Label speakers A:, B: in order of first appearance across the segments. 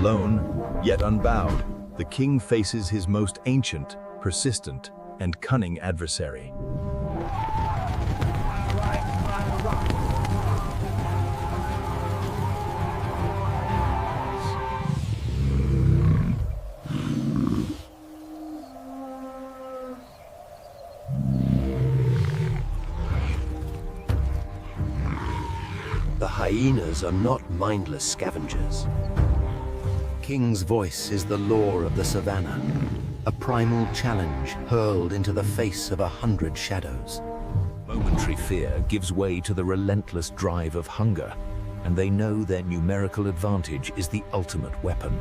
A: Alone, yet unbowed, the king faces his most ancient, persistent, and cunning adversary.
B: The hyenas are not mindless scavengers. King's voice is the law of the savannah, a primal challenge hurled into the face of 100 shadows. Momentary fear gives way to the relentless drive of hunger, and they know their numerical advantage is the ultimate weapon.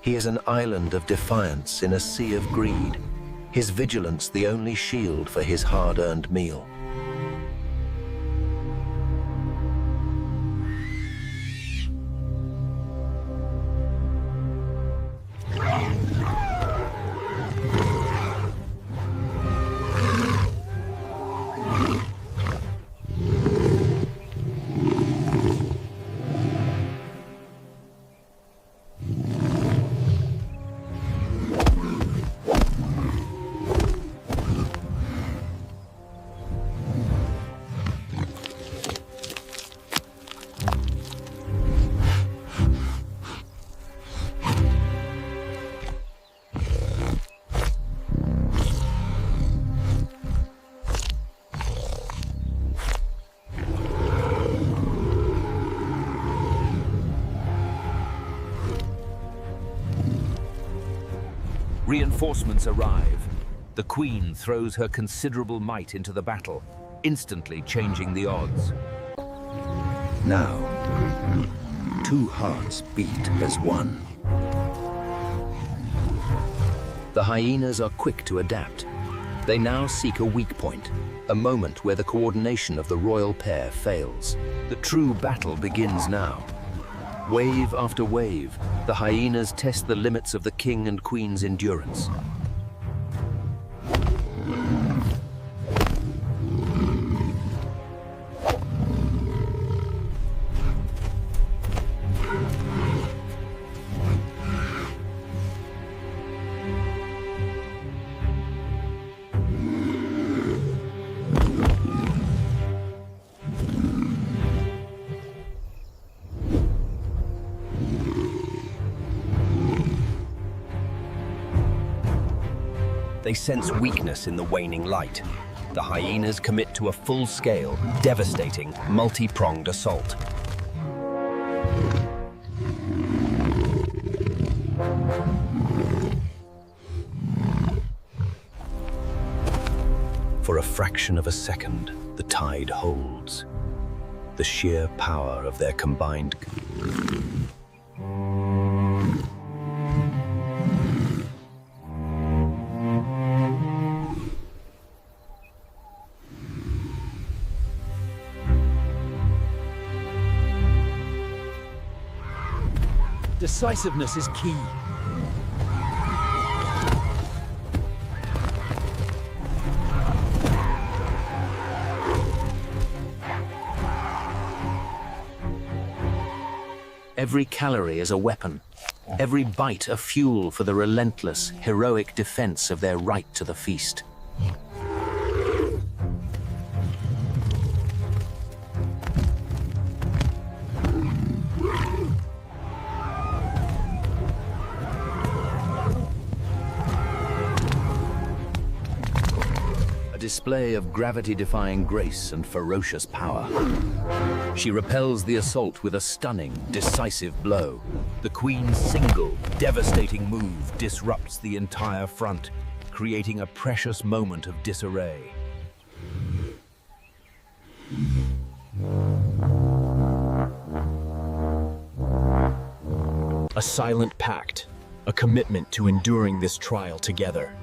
B: He is an island of defiance in a sea of greed, his vigilance the only shield for his hard-earned meal. Reinforcements arrive. The Queen throws her considerable might into the battle, instantly changing the odds. Now, two hearts beat as one. The hyenas are quick to adapt. They now seek a weak point, a moment where the coordination of the royal pair fails. The true battle begins now. Wave after wave, the hyenas test the limits of the king and queen's endurance. They sense weakness in the waning light. The hyenas commit to a full-scale, devastating, multi-pronged assault. For a fraction of a second, the tide holds. The sheer power of their combined...
C: Decisiveness is key.
B: Every calorie is a weapon, every bite a fuel for the relentless, heroic defense of their right to the feast. A display of gravity-defying grace and ferocious power. She repels the assault with a stunning, decisive blow. The Queen's single, devastating move disrupts the entire front, creating a precious moment of disarray.
C: A silent pact, a commitment to enduring this trial together.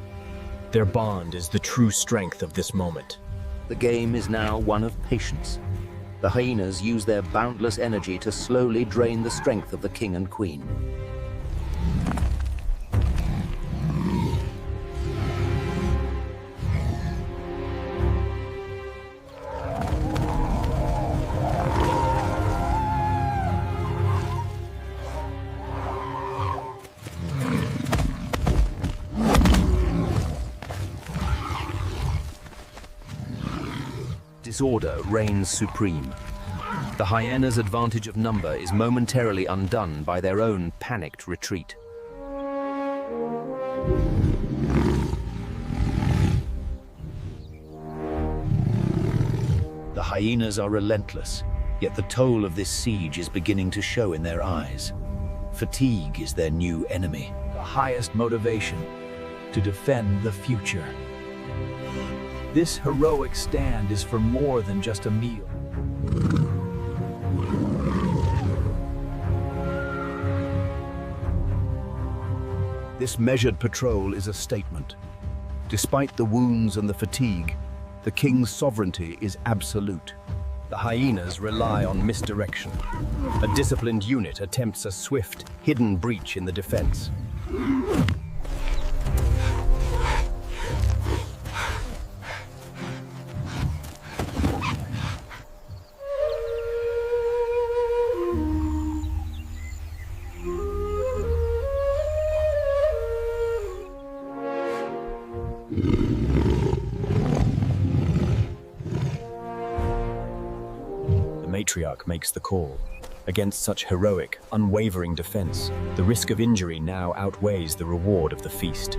C: Their bond is the true strength of this moment.
B: The game is now one of patience. The hyenas use their boundless energy to slowly drain the strength of the king and queen. Disorder reigns supreme. The hyenas' advantage of number is momentarily undone by their own panicked retreat. The hyenas are relentless, yet the toll of this siege is beginning to show in their eyes. Fatigue is their new enemy.
C: The highest motivation, to defend the future. This heroic stand is for more than just a meal.
A: This measured patrol is a statement. Despite the wounds and the fatigue, the king's sovereignty is absolute. The hyenas rely on misdirection. A disciplined unit attempts a swift, hidden breach in the defense.
C: Matriarch makes the call. Against such heroic, unwavering defense, the risk of injury now outweighs the reward of the feast.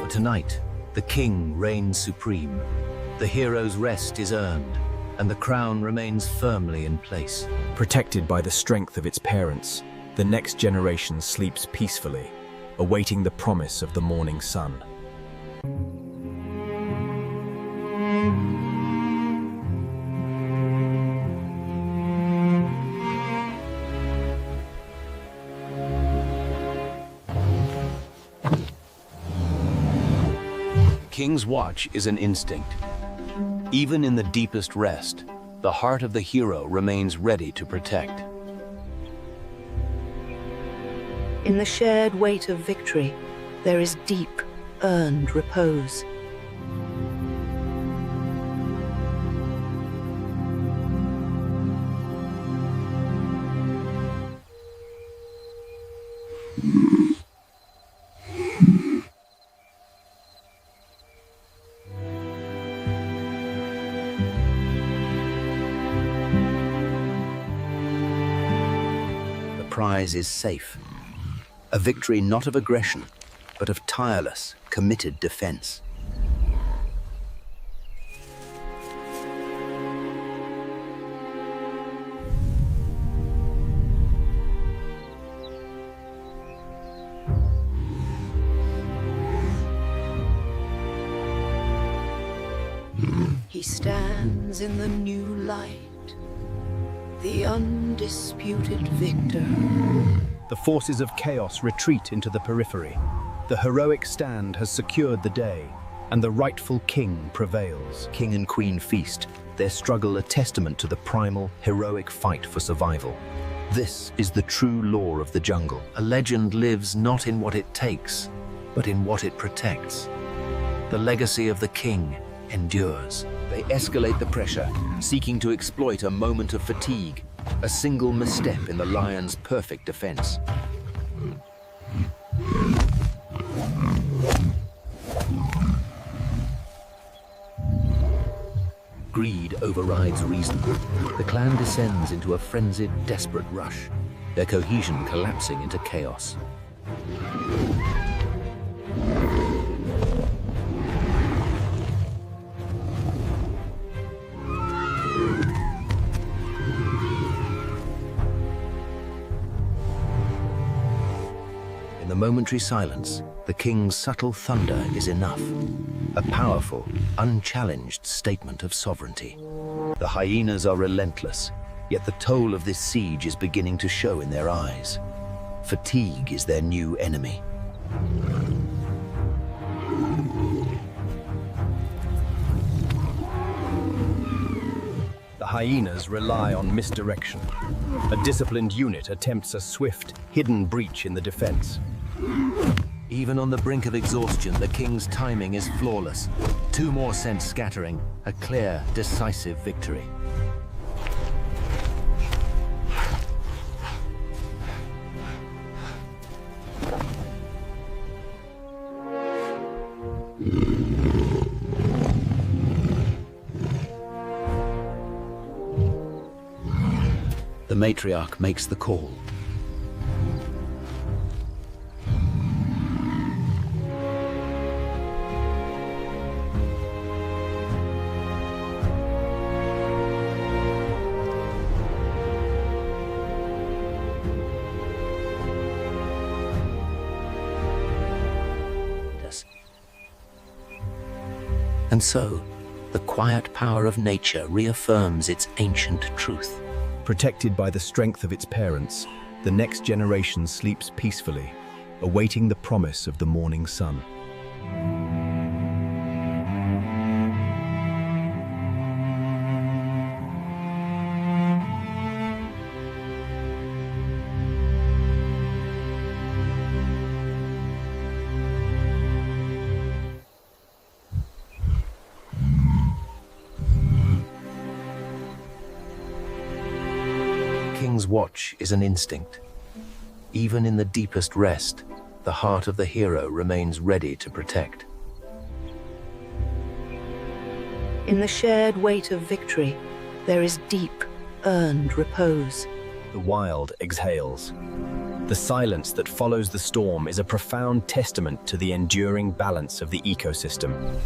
B: For tonight, the king reigns supreme. The hero's rest is earned, and the crown remains firmly in place.
C: Protected by the strength of its parents, the next generation sleeps peacefully, awaiting the promise of the morning sun.
B: King's watch is an instinct. Even in the deepest rest, the heart of the hero remains ready to protect.
D: In the shared weight of victory, there is deep, earned repose.
B: The prize is safe. A victory not of aggression, but of tireless, committed defense.
D: He stands in the new light, the undisputed victor.
A: The forces of chaos retreat into the periphery. The heroic stand has secured the day, and the rightful king prevails.
B: King and queen feast, their struggle a testament to the primal, heroic fight for survival. This is the true law of the jungle. A legend lives not in what it takes, but in what it protects. The legacy of the king endures. They escalate the pressure, seeking to exploit a moment of fatigue, a single misstep in the lion's perfect defense. Greed overrides reason. The clan descends into a frenzied, desperate rush, their cohesion collapsing into chaos. the momentary silence, the king's subtle thunder is enough. A powerful, unchallenged statement of sovereignty. The hyenas are relentless, yet the toll of this siege is beginning to show in their eyes. Fatigue is their new enemy.
A: The hyenas rely on misdirection. A disciplined unit attempts a swift, hidden breach in the defense.
B: Even on the brink of exhaustion, the king's timing is flawless. 2 more sent scattering, a clear, decisive victory. The matriarch makes the call. And so, the quiet power of nature reaffirms its ancient truth.
A: Protected by the strength of its parents, the next generation sleeps peacefully, awaiting the promise of the morning sun.
B: King's watch is an instinct. Even in the deepest rest, the heart of the hero remains ready to protect.
D: In the shared weight of victory, there is deep, earned repose.
A: The wild exhales. The silence that follows the storm is a profound testament to the enduring balance of the ecosystem.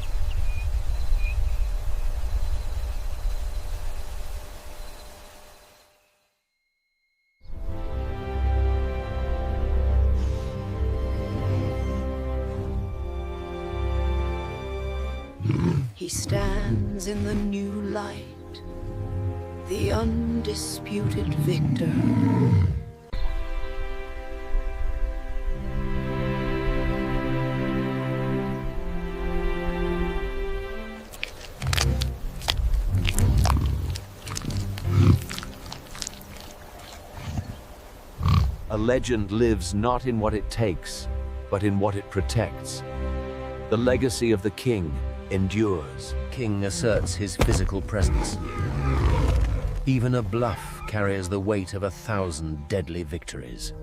D: He stands in the new light, the undisputed victor.
C: A legend lives not in what it takes, but in what it protects. The legacy of the king endures.
B: King asserts his physical presence. Even a bluff carries the weight of 1,000 deadly victories.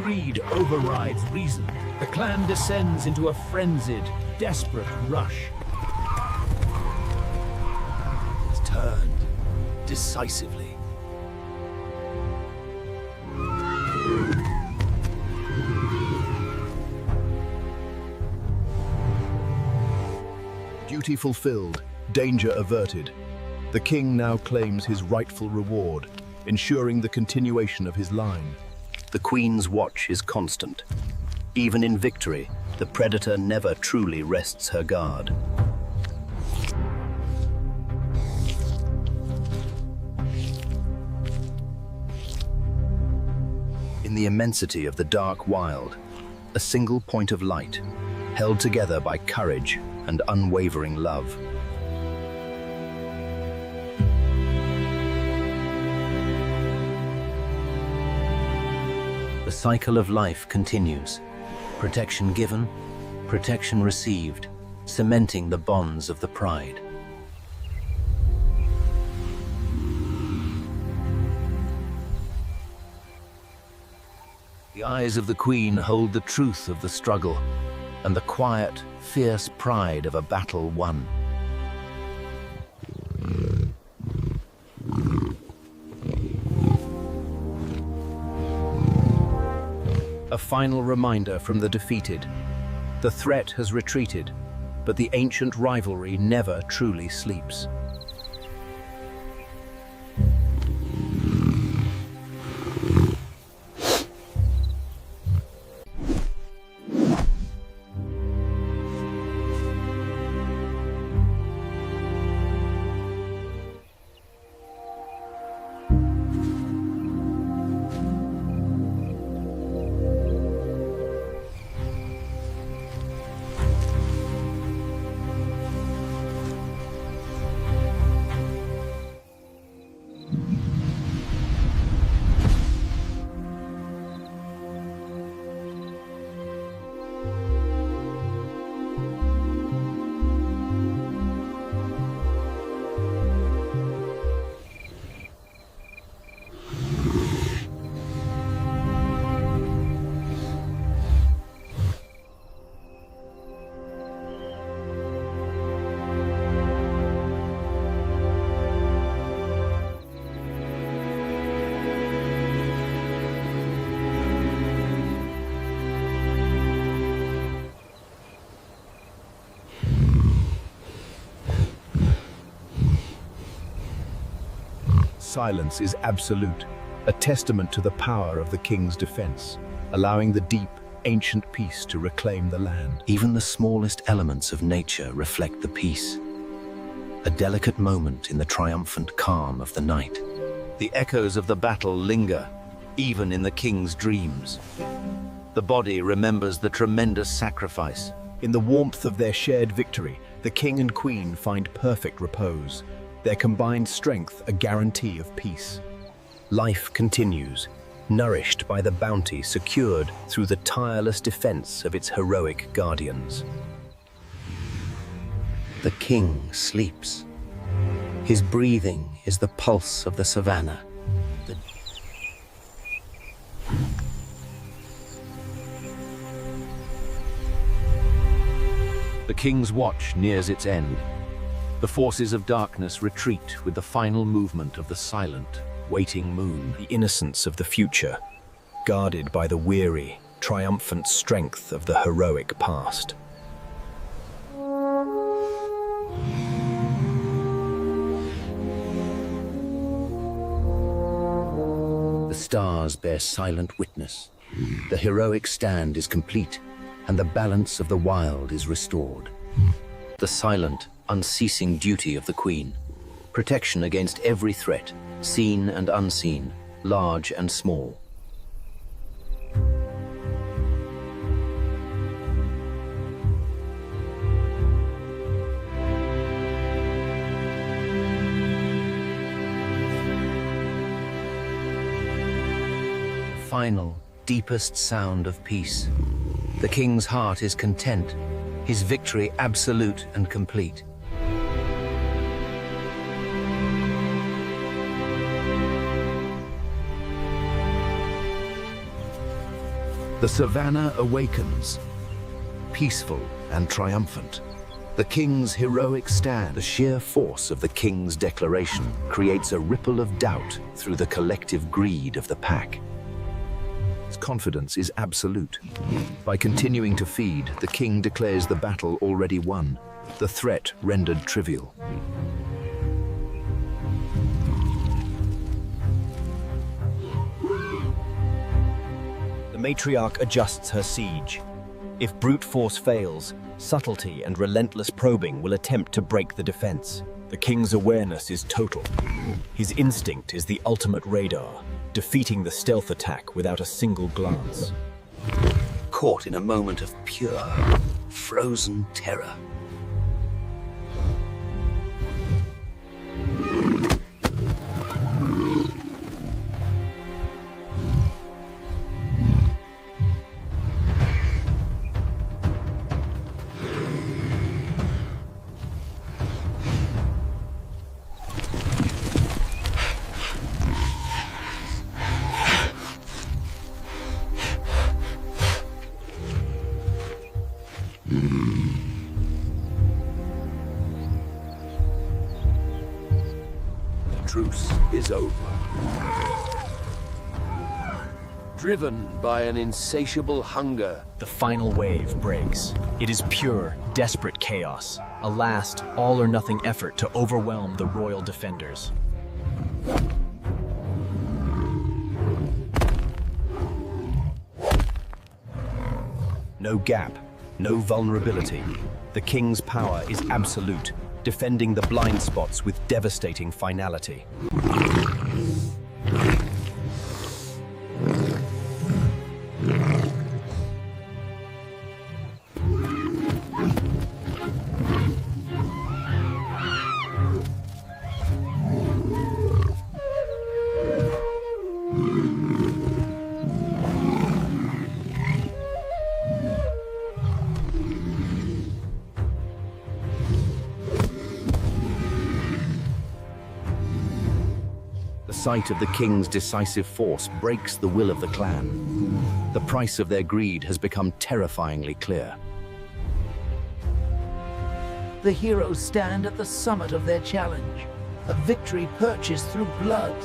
C: Greed overrides reason. The clan descends into a frenzied, desperate rush.
A: It's turned decisively. Duty fulfilled, danger averted. The king now claims his rightful reward, ensuring the continuation of his line.
B: The queen's watch is constant. Even in victory, the predator never truly rests her guard. In the immensity of the dark wild, a single point of light, held together by courage and unwavering love. The cycle of life continues. Protection given, protection received, cementing the bonds of the pride. The eyes of the queen hold the truth of the struggle and the quiet, fierce pride of a battle won.
A: final reminder from the defeated. The threat has retreated, but the ancient rivalry never truly sleeps. Silence is absolute, a testament to the power of the king's defense, allowing the deep, ancient peace to reclaim the land.
B: Even the smallest elements of nature reflect the peace. A delicate moment in the triumphant calm of the night.
A: The echoes of the battle linger, even in the king's dreams. The body remembers the tremendous sacrifice. In the warmth of their shared victory, the king and queen find perfect repose, their combined strength a guarantee of peace. Life continues, nourished by the bounty secured through the tireless defense of its heroic guardians.
B: The king sleeps. His breathing is the pulse of the savannah.
A: The king's watch nears its end. The forces of darkness retreat with the final movement of the silent, waiting moon. The innocence of the future, guarded by the weary, triumphant strength of the heroic past.
B: The stars bear silent witness. The heroic stand is complete, and the balance of the wild is restored. The silent, unceasing duty of the queen. Protection against every threat, seen and unseen, large and small. Final, deepest sound of peace. The king's heart is content, his victory absolute and complete.
A: The savannah awakens, peaceful and triumphant. The king's heroic stand, the sheer force of the king's declaration, creates a ripple of doubt through the collective greed of the pack. His confidence is absolute. By continuing to feed, the king declares the battle already won, the threat rendered trivial. The matriarch adjusts her siege. If brute force fails, subtlety and relentless probing will attempt to break the defense. The king's awareness is total. His instinct is the ultimate radar, defeating the stealth attack without a single glance.
B: Caught in a moment of pure, frozen terror.
A: Truce is over.
B: Driven by an insatiable hunger,
C: The final wave breaks. It is pure, desperate chaos. A last, all-or-nothing effort to overwhelm the royal defenders.
A: No gap, no vulnerability. The king's power is absolute, defending the blind spots with devastating finality. The sight of the king's decisive force breaks the will of the clan. The price of their greed has become terrifyingly clear.
E: The heroes stand at the summit of their challenge. A victory purchased through blood.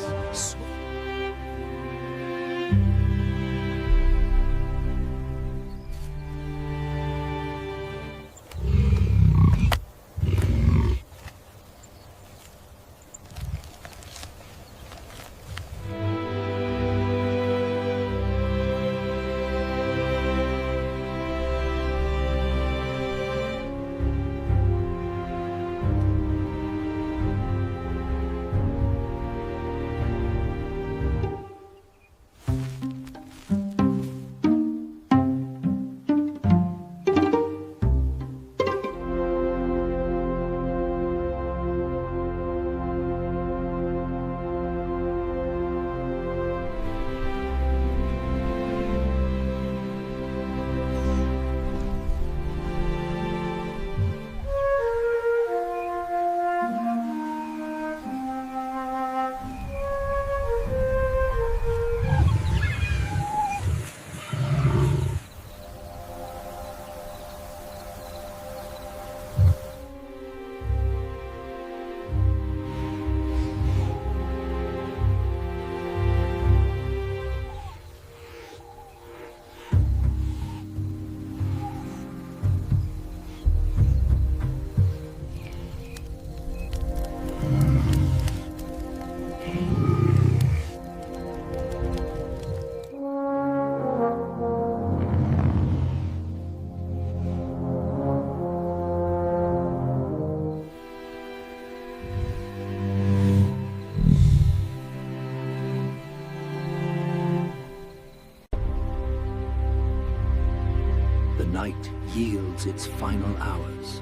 B: the night yields its final hours.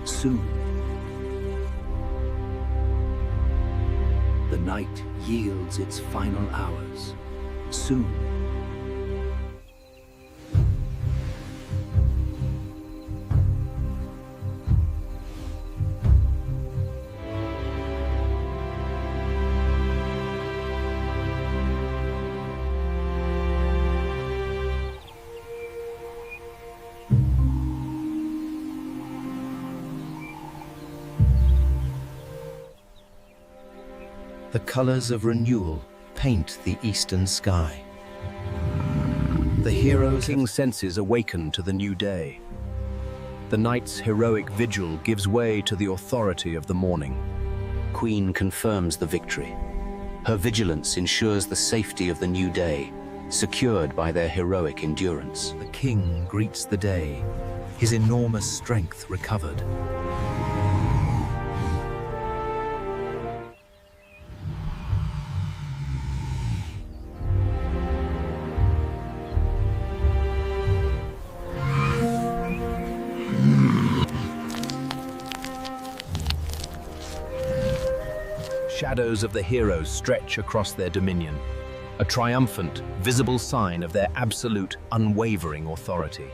B: Soon. The night yields its final hours. Soon. The colors of renewal paint the eastern sky. The hero's
A: King's senses awaken to the new day. The night's heroic vigil gives way to the authority of the morning.
B: Queen confirms the victory. Her vigilance ensures the safety of the new day, secured by their heroic endurance.
A: The king greets the day, his enormous strength recovered. Shadows of the heroes stretch across their dominion, a triumphant, visible sign of their absolute, unwavering authority.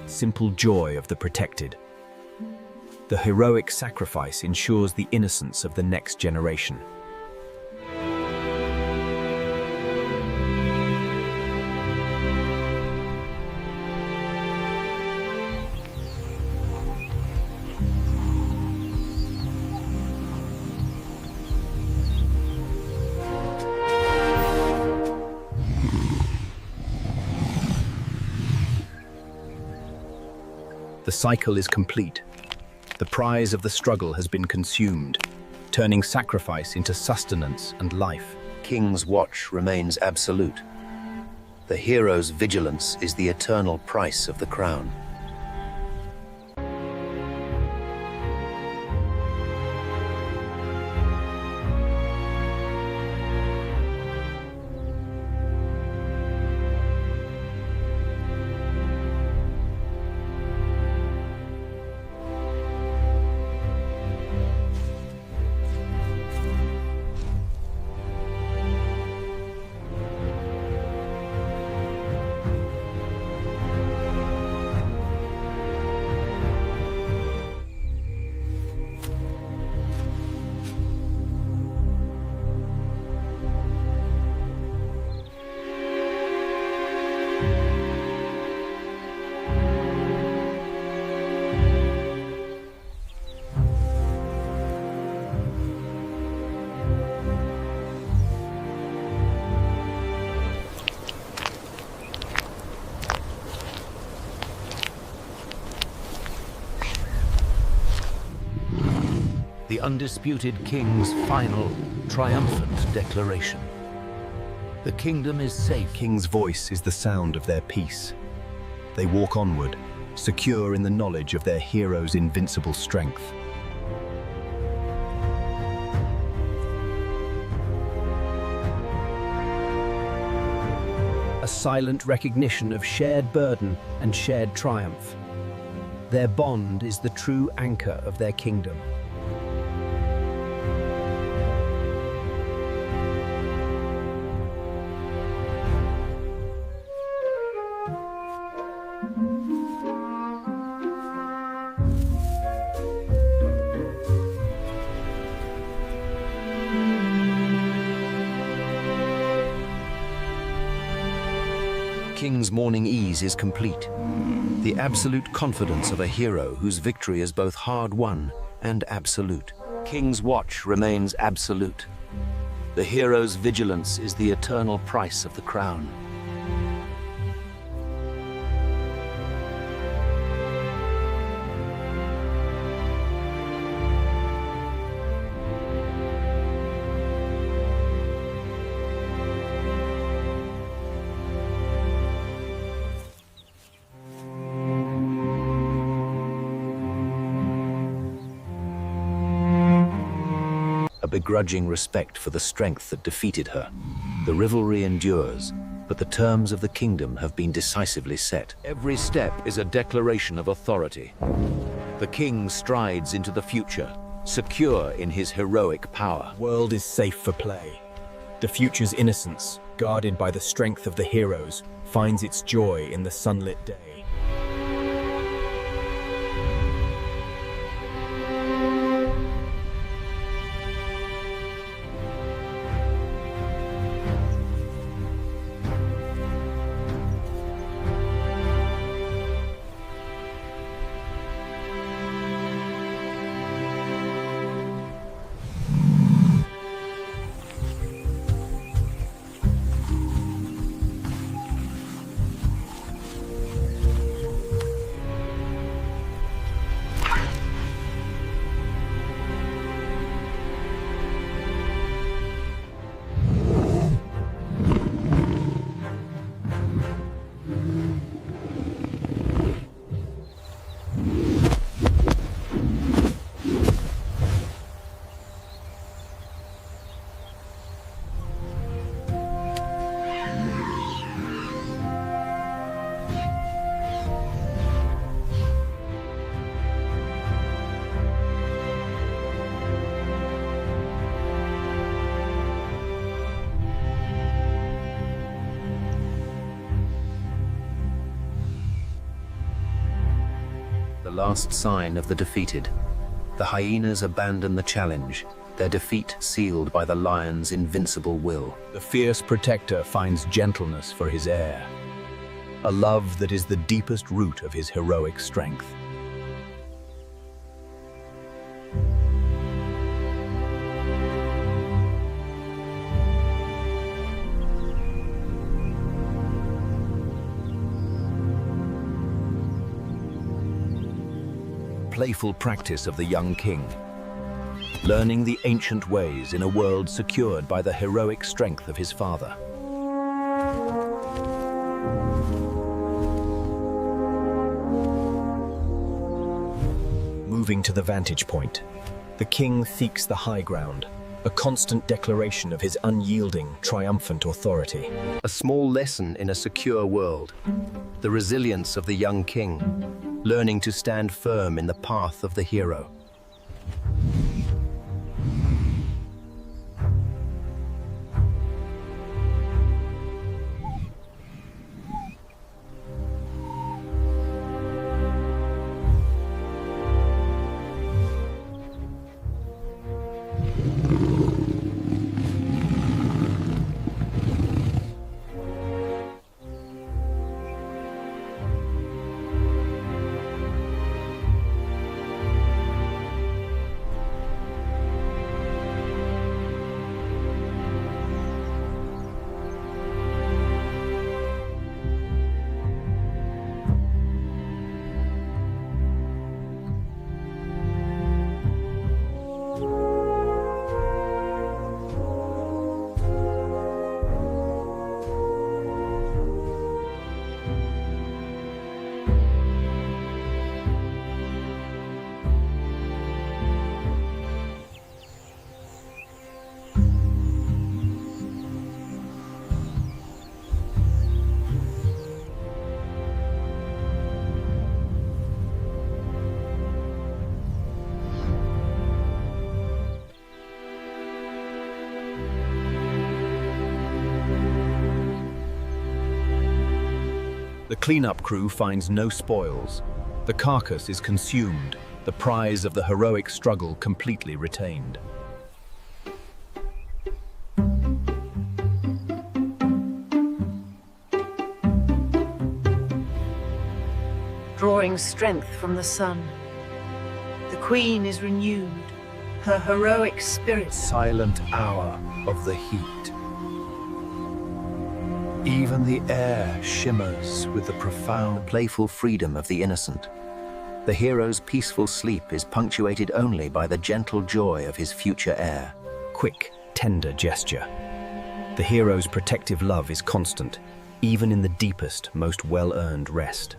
A: Simple joy of the protected. The heroic sacrifice ensures the innocence of the next generation. The cycle is complete. The prize of the struggle has been consumed, turning sacrifice into sustenance and life.
B: King's watch remains absolute. The hero's vigilance is the eternal price of the crown. The undisputed king's final, triumphant declaration. The kingdom is safe.
A: King's voice is the sound of their peace. They walk onward, secure in the knowledge of their hero's invincible strength. A silent recognition of shared burden and shared triumph. Their bond is the true anchor of their kingdom.
B: King's morning ease is complete. The absolute confidence of a hero whose victory is both hard-won and absolute. King's watch remains absolute. The hero's vigilance is the eternal price of the crown. A begrudging respect for the strength that defeated her. The rivalry endures, but the terms of the kingdom have been decisively set. Every step is a declaration of authority. The king strides into the future, secure in his heroic power.
A: The world is safe for play. The future's innocence, guarded by the strength of the heroes, finds its joy in the sunlit day.
B: The last sign of the defeated. The hyenas abandon the challenge, their defeat sealed by the lion's invincible will.
A: The fierce protector finds gentleness for his heir, a love that is the deepest root of his heroic strength. playful practice of the young king, learning the ancient ways in a world secured by the heroic strength of his father. Moving to the vantage point, the king seeks the high ground, a constant declaration of his unyielding, triumphant authority.
B: A small lesson in a secure world. The resilience of the young king, learning to stand firm in the path of the hero.
A: The cleanup crew finds no spoils. The carcass is consumed, the prize of the heroic struggle completely retained.
D: Drawing strength from the sun, the queen is renewed, her heroic spirit.
C: Silent hour of the heat. Even the air shimmers with the profound
B: Playful freedom of the innocent. The hero's peaceful sleep is punctuated only by the gentle joy of his future heir.
A: Quick, tender gesture. The hero's protective love is constant, even in the deepest, most well-earned rest.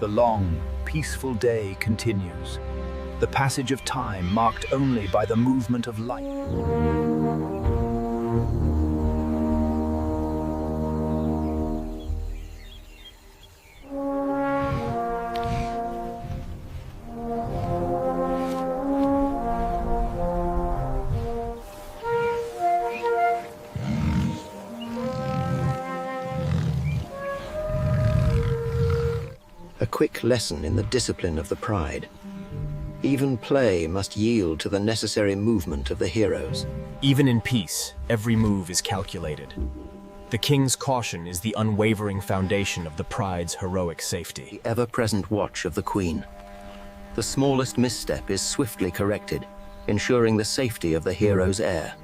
C: The long, peaceful day continues. The passage of time marked only by the movement of light.
B: A quick lesson in the discipline of the pride. Even play must yield to the necessary movement of the heroes.
F: Even in peace, every move is calculated. The king's caution is the unwavering foundation of the pride's heroic safety.
B: The ever-present watch of the queen. The smallest misstep is swiftly corrected, ensuring the safety of the hero's heir.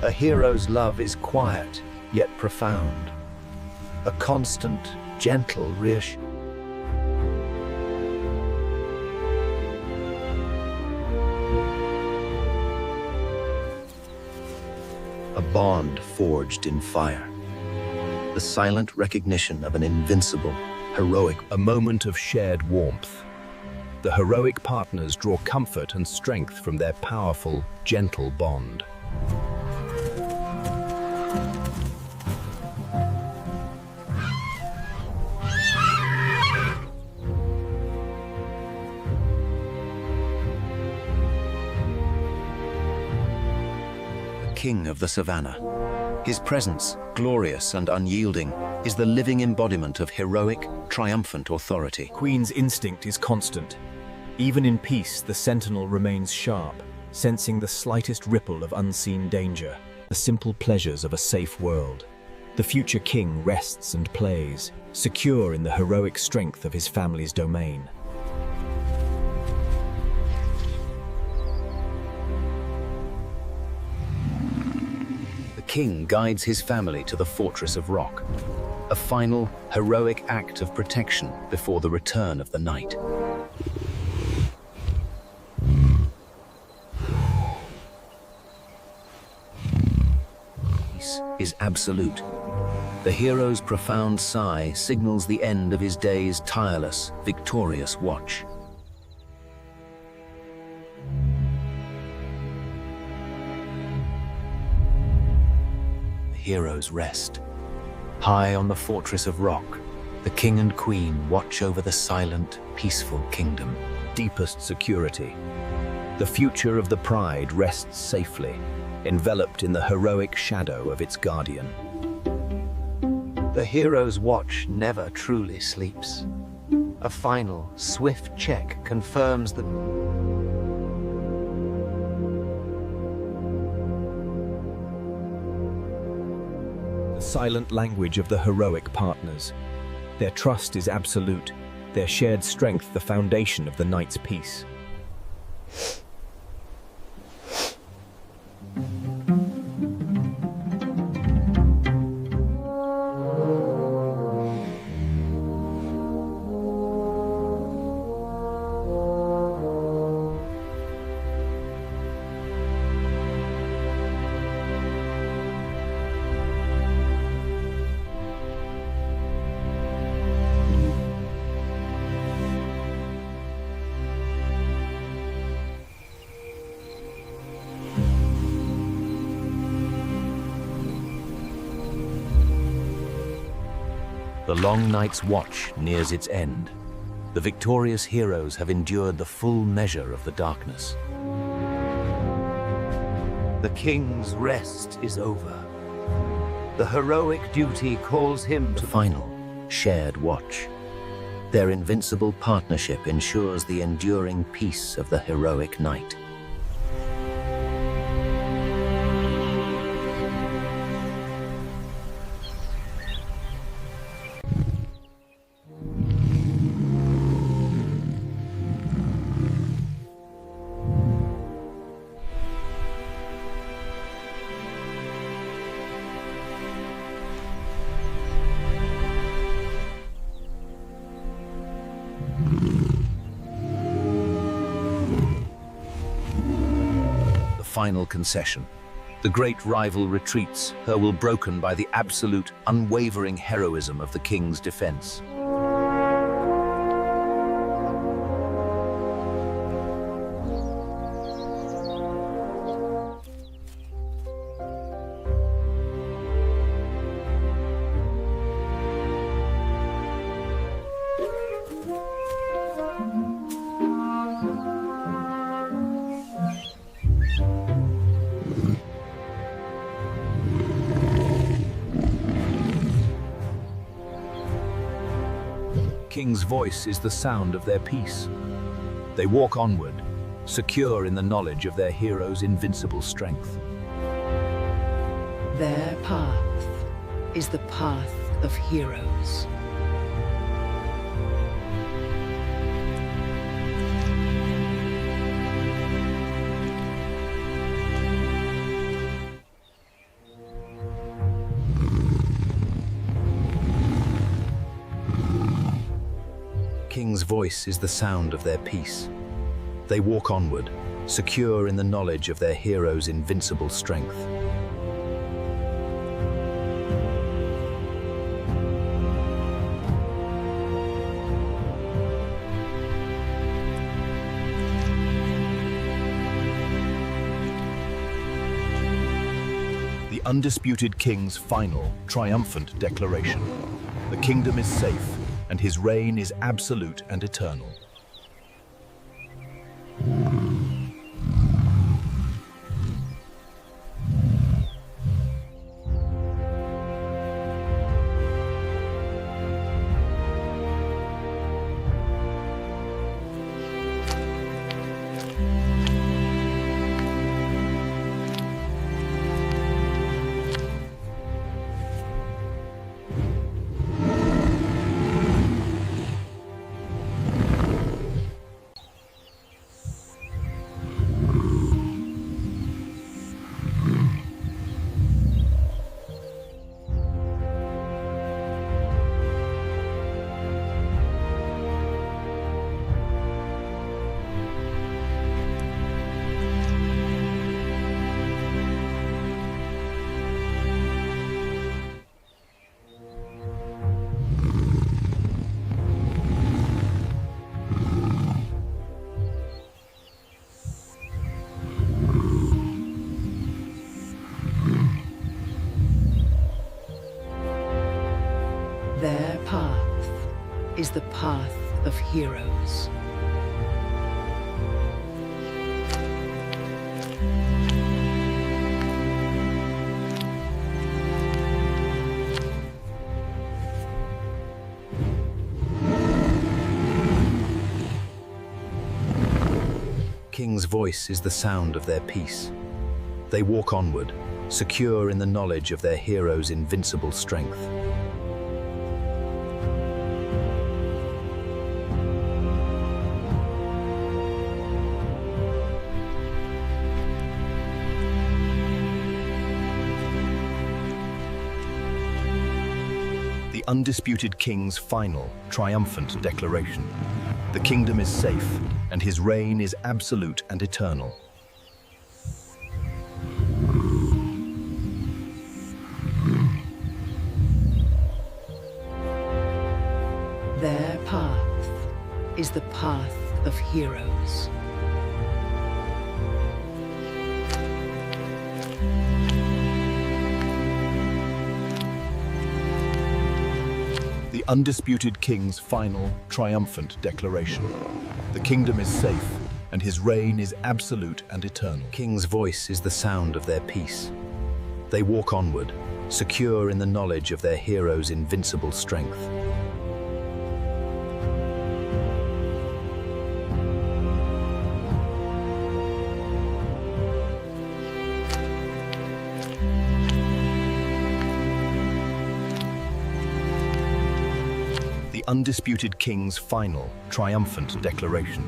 C: A hero's love is quiet, yet profound. A constant, gentle reassurance.
B: A bond forged in fire. The silent recognition of an invincible, heroic.
A: A moment of shared warmth. the heroic partners draw comfort and strength from their powerful, gentle bond.
B: King of the savannah. His presence, glorious and unyielding, is the living embodiment of heroic, triumphant authority.
F: Queen's instinct is constant. Even in peace, the sentinel remains sharp, sensing the slightest ripple of unseen danger, the simple pleasures of a safe world. The future king rests and plays, secure in the heroic strength of his family's domain.
B: The king guides his family to the fortress of rock, a final, heroic act of protection before the return of the night. Peace is absolute. The hero's profound sigh signals the end of his day's tireless, victorious watch. Heroes rest. High on the fortress of rock, the king and queen watch over the silent, peaceful kingdom.
A: Deepest security. The future of the pride rests safely, enveloped in the heroic shadow of its guardian.
B: The hero's watch never truly sleeps. A final, swift check confirms that
A: The silent language of the heroic partners. Their trust is absolute, their shared strength the foundation of the night's peace.
B: the long night's watch nears its end. The victorious heroes have endured the full measure of the darkness. The king's rest is over. The heroic duty calls him to final, shared watch. Their invincible partnership ensures the enduring peace of the heroic night.
A: Final concession. The great rival retreats, her will broken by the absolute, unwavering heroism of the king's defense. King's voice is the sound of their peace. They walk onward, secure in the knowledge of their hero's invincible strength.
D: Their path is the path of heroes.
A: King's voice is the sound of their peace. They walk onward, secure in the knowledge of their hero's invincible strength. undisputed king's final, triumphant declaration. The kingdom is safe, and his reign is absolute and eternal.
D: Their path is the path of heroes.
B: King's voice is the sound of their peace. They walk onward, secure in the knowledge of their hero's invincible strength.
A: The undisputed king's final, triumphant declaration. The kingdom is safe, and his reign is absolute and eternal.
D: Their path is the path of heroes.
A: The undisputed king's final, triumphant declaration. The kingdom is safe, and his reign is absolute and eternal.
B: King's voice is the sound of their peace. They walk onward, secure in the knowledge of their hero's invincible strength.
A: The undisputed king's final, triumphant declaration.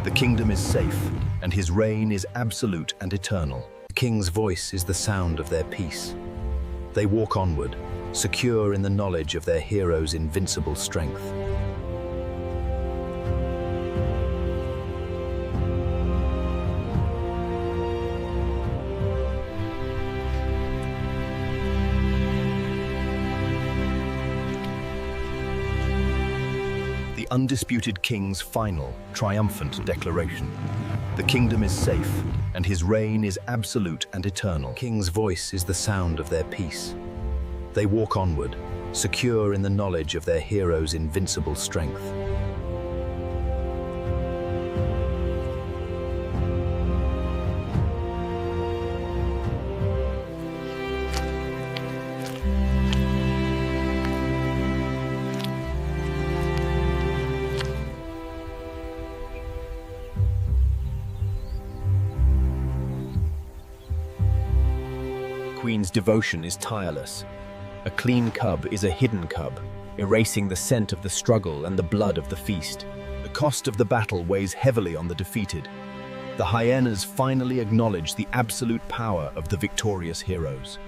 A: The kingdom is safe, and his reign is absolute and eternal.
B: The king's voice is the sound of their peace. They walk onward, secure in the knowledge of their hero's invincible strength.
A: The undisputed king's final, triumphant declaration. The kingdom is safe, and his reign is absolute and eternal.
B: King's voice is the sound of their peace. They walk onward, secure in the knowledge of their hero's invincible strength.
F: Queen's devotion is tireless. A clean cub is a hidden cub, erasing the scent of the struggle and the blood of the feast.
A: The cost of the battle weighs heavily on the defeated. The hyenas finally acknowledge the absolute power of the victorious heroes.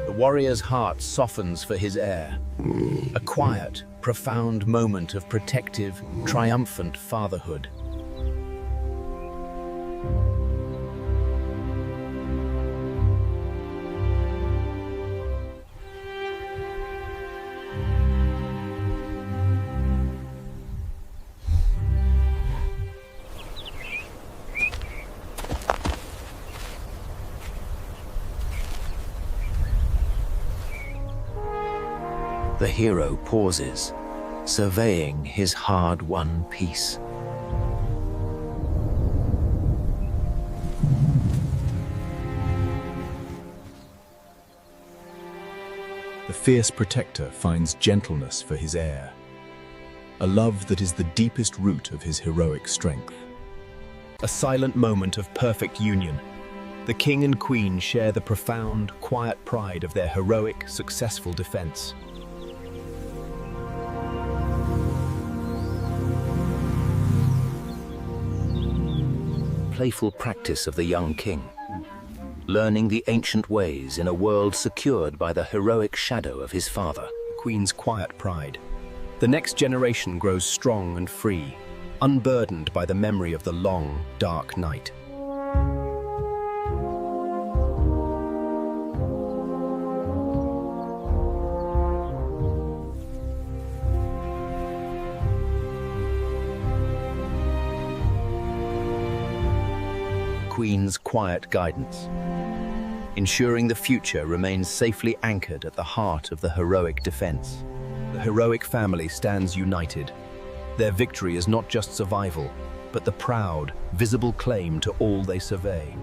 A: The warrior's heart softens for his heir. A quiet, profound moment of protective, triumphant fatherhood.
B: The hero pauses, surveying his hard-won peace.
F: The fierce protector finds gentleness for his heir, a love that is the deepest root of his heroic strength.
A: A silent moment of perfect union. The king and queen share the profound, quiet pride of their heroic, successful defense.
B: Playful practice of the young king, learning the ancient ways in a world secured by the heroic shadow of his father.
A: Queen's quiet pride. The next generation grows strong and free, unburdened by the memory of the long, dark night. Queen's quiet guidance, ensuring the future remains safely anchored at the heart of the heroic defense. The heroic family stands united. Their victory is not just survival, but the proud, visible claim to all they survey.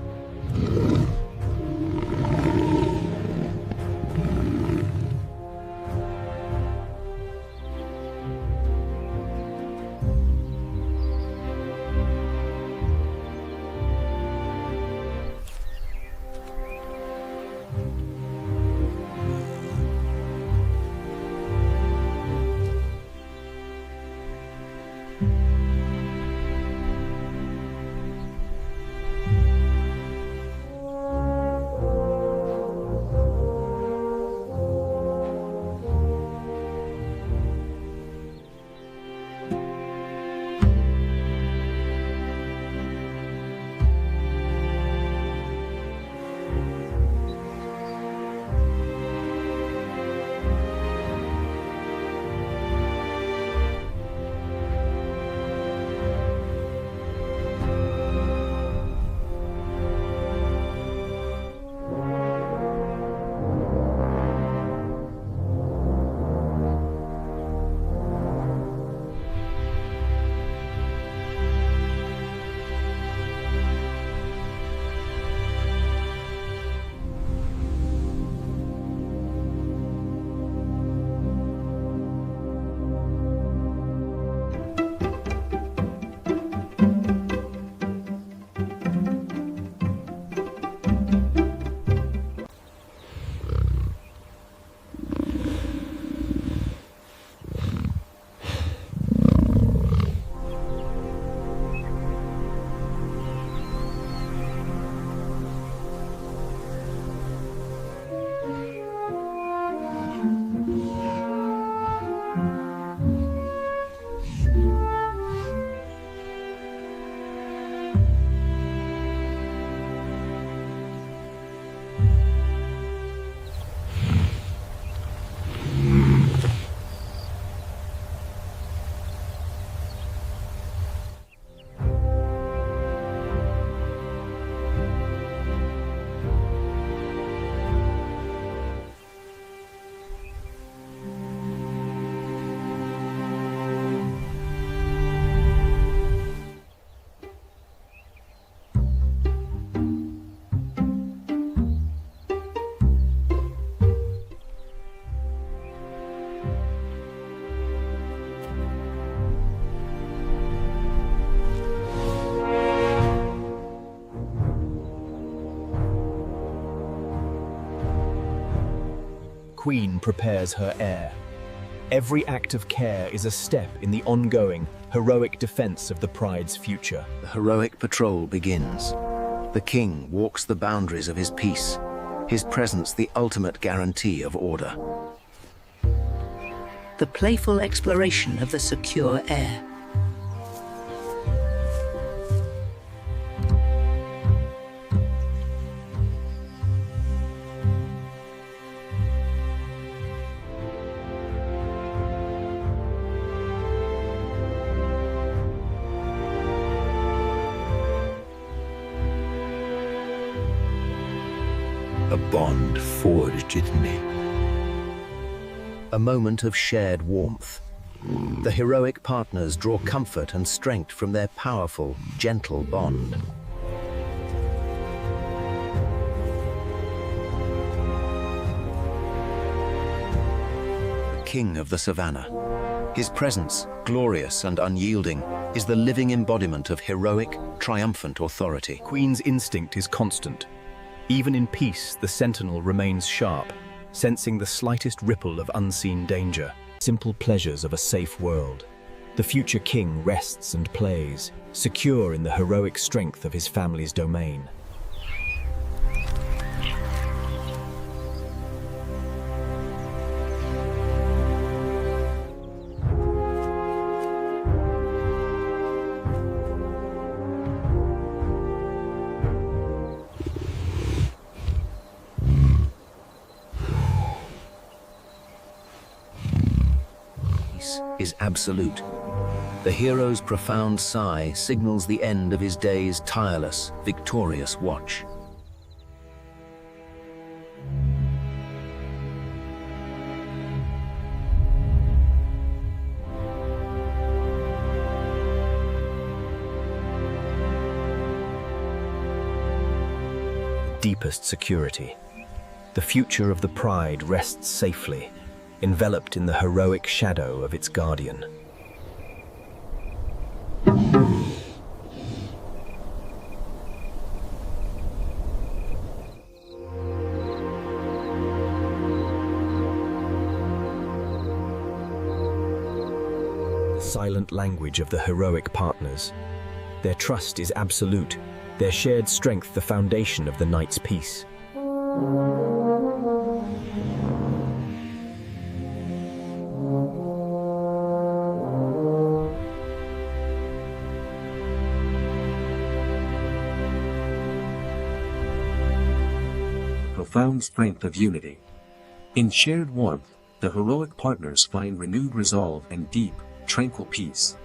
F: Queen prepares her heir. Every act of care is a step in the ongoing, heroic defense of the pride's future.
B: The heroic patrol begins. The king walks the boundaries of his peace, his presence the ultimate guarantee of order.
E: the playful exploration of the secure air.
B: A bond forged in me. A moment of shared warmth. The heroic partners draw comfort and strength from their powerful, gentle bond. The king of the savannah. His presence, glorious and unyielding, is the living embodiment of heroic, triumphant authority.
F: Queen's instinct is constant. Even in peace, the sentinel remains sharp, sensing the slightest ripple of unseen danger. Simple pleasures of a safe world. The future king rests and plays, secure in the heroic strength of his family's domain.
B: Is absolute. The hero's profound sigh signals the end of his day's tireless, victorious watch.
F: Deepest security. The future of the pride rests safely, enveloped in the heroic shadow of its guardian. The silent language of the heroic partners. Their trust is absolute, their shared strength the foundation of the night's peace.
G: Profound strength of unity. In shared warmth, the heroic partners find renewed resolve and deep, tranquil peace.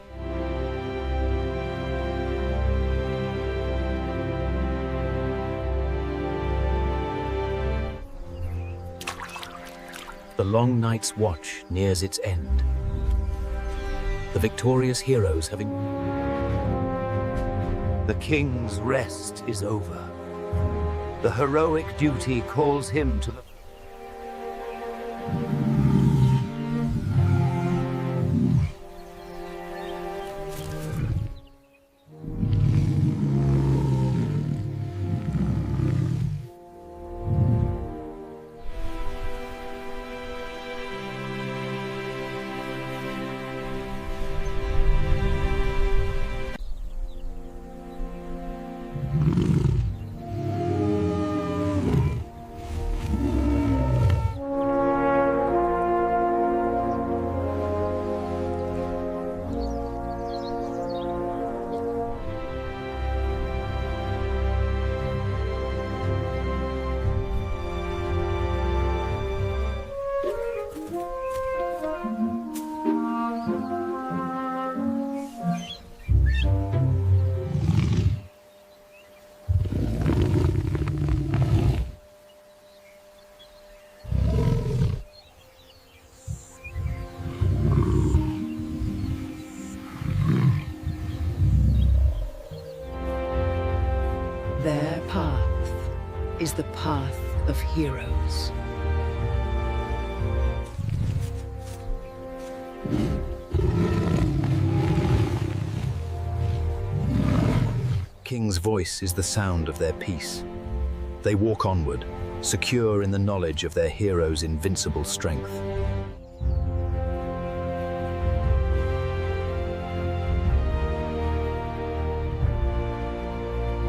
B: The long night's watch nears its end. The victorious heroes having... The king's rest is over. The heroic duty calls him to the...
E: Their path is the path of heroes.
B: King's voice is the sound of their peace. They walk onward, secure in the knowledge of their hero's invincible strength.